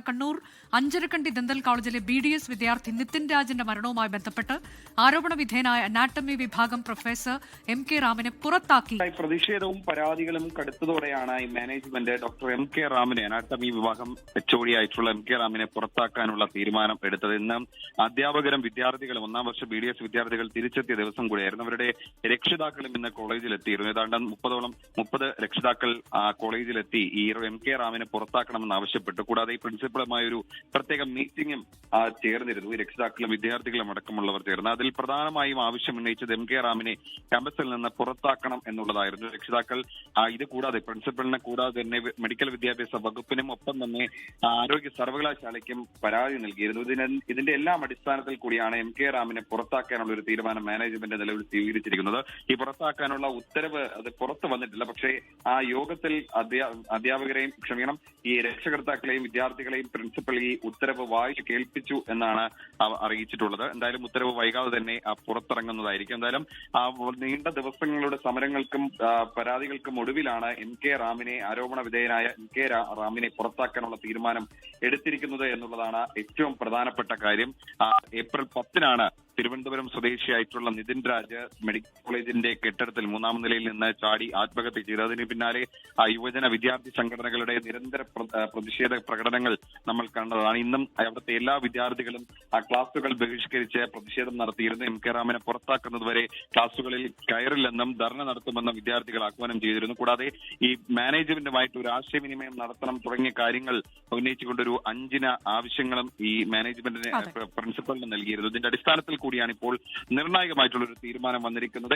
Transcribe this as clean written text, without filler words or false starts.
Kannur Anjarakandy dental കോളേജിലെ BDS വിദ്യാർത്ഥി നിതിൻ രാജിന്റെ മരണവുമായി ബന്ധപ്പെട്ട് ആരോപണ വിധേയനായ അനാട്ടമി വിഭാഗം പ്രൊഫസർ MK റാമിനെ പുറത്താക്കി. പ്രതിഷേധവും പരാതികളും കടുത്തതോടെയാണ് ഈ മാനേജ്മെന്റ് ഡോക്ടർ MK റാമിനെ അനാട്ടമി വിഭാഗം HOD ആയിട്ടുള്ള MK റാമിനെ പുറത്താക്കാനുള്ള തീരുമാനം എടുത്തത്. ഇന്ന് അധ്യാപകരും വിദ്യാർത്ഥികളും ഒന്നാം വർഷ BDS വിദ്യാർത്ഥികൾ തിരിച്ചെത്തിയ ദിവസം കൂടിയായിരുന്നു. അവരുടെ രക്ഷിതാക്കളും ഇന്ന് കോളേജിലെത്തിയിരുന്നു. ഏതാണ്ട് 30 രക്ഷിതാക്കൾ കോളേജിലെത്തി ഈ MK റാമിനെ പുറത്താക്കണമെന്ന് ആവശ്യപ്പെട്ടു. കൂടാതെ ഈ പ്രിൻസിപ്പളുമായ ഒരു പ്രത്യേക മീറ്റിംഗും ചേർന്നിരുന്നു. ഈ രക്ഷിതാക്കളും വിദ്യാർത്ഥികളും അടക്കമുള്ളവർ ചേർന്ന് അതിൽ പ്രധാനമായും ആവശ്യം ഉന്നയിച്ചത് MK റാമിനെ ക്യാമ്പസിൽ നിന്ന് പുറത്താക്കണം എന്നുള്ളതായിരുന്നു. രക്ഷിതാക്കൾ ഇത് കൂടാതെ പ്രിൻസിപ്പലിനെ കൂടാതെ തന്നെ മെഡിക്കൽ വിദ്യാഭ്യാസ വകുപ്പിനും ഒപ്പം തന്നെ ആരോഗ്യ സർവകലാശാലയ്ക്കും പരാതി നൽകിയിരുന്നു. ഇതിന്റെ എല്ലാം അടിസ്ഥാനത്തിൽ കൂടിയാണ് MK റാമിനെ പുറത്താക്കാനുള്ള ഒരു തീരുമാനം മാനേജ്മെന്റ് നിലവിൽ സ്വീകരിച്ചിരിക്കുന്നത്. ഈ പുറത്താക്കാനുള്ള ഉത്തരവ് അത് പുറത്തു വന്നിട്ടില്ല. പക്ഷേ ആ യോഗത്തിൽ അധ്യാപകരെയും ഈ രക്ഷകർത്താക്കളെയും വിദ്യാർത്ഥികളെയും പ്രിൻസിപ്പൽ ഈ ഉത്തരവ് വായിച്ച് കേൾപ്പിച്ചു എന്നാണ് അറിയിച്ചിട്ടുള്ളത്. എന്തായാലും ഉത്തരവ് വൈകാതെ തന്നെ പുറത്തിറങ്ങുന്നതായിരിക്കും. എന്തായാലും നീണ്ട ദിവസങ്ങളുടെ സമരങ്ങൾക്കും പരാതികൾക്കും ഒടുവിലാണ് MK റാമിനെ ആരോപണ വിധേയനായ MK റാമിനെ പുറത്താക്കാനുള്ള തീരുമാനം എടുത്തിരിക്കുന്നത് എന്നുള്ളതാണ് ഏറ്റവും പ്രധാനപ്പെട്ട കാര്യം. ഏപ്രിൽ 10-നാണ് തിരുവനന്തപുരം സ്വദേശിയായിട്ടുള്ള നിതിൻ രാജ് മെഡിക്കൽ കോളേജിന്റെ കെട്ടിടത്തിൽ 3-ാം നിലയിൽ നിന്ന് ചാടി ആത്മഹത്യ ചെയ്തു. അതിന് പിന്നാലെ യുവജന വിദ്യാർത്ഥി സംഘടനകളുടെ നിരന്തര പ്രതിഷേധ പ്രകടനങ്ങൾ നമ്മൾ കണ്ടതാണ്. ഇന്നും അവിടുത്തെ എല്ലാ വിദ്യാർത്ഥികളും ക്ലാസുകൾ ബഹിഷ്കരിച്ച് പ്രതിഷേധം നടത്തിയിരുന്നു. MK റാമിനെ പുറത്താക്കുന്നതുവരെ ക്ലാസുകളിൽ കയറില്ലെന്നും ധർണ നടത്തുമെന്നും വിദ്യാർത്ഥികൾ ആഹ്വാനം ചെയ്തിരുന്നു. കൂടാതെ ഈ മാനേജ്മെന്റുമായിട്ട് ഒരു ആശയവിനിമയം നടത്തണം തുടങ്ങിയ കാര്യങ്ങൾ ഉന്നയിച്ചുകൊണ്ടൊരു 5 ആവശ്യങ്ങളും ഈ മാനേജ്മെന്റിന് പ്രിൻസിപ്പലിന് നൽകിയിരുന്നു. ഇതിന്റെ അടിസ്ഥാനത്തിൽ കൂടിയാണ് ഇപ്പോൾ നിർണായകമായിട്ടുള്ള ഒരു തീരുമാനം വന്നിരിക്കുന്നത്.